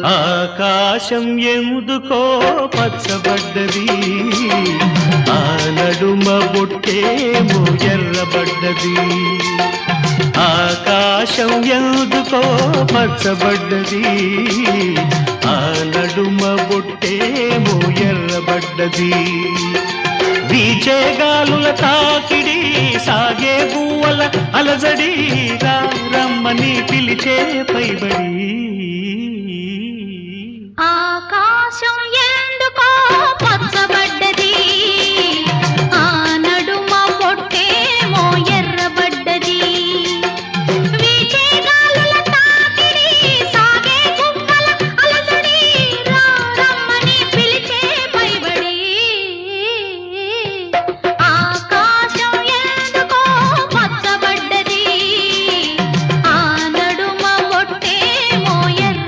ఆకాశం ఎందుకో పచ్చబడ్డది, ఆ నడుమ బొట్టేమో ఎర్రబడ్డది. ఆకాశం ఎందుకో పచ్చబడ్డది, ఆ నడుమ బొట్టేమో ఎర్రబడ్డది. వీచే గాలుల తాకిడి, సాగే గువ్వల అలజడి, రమ్మని పిలిచే పైబడి.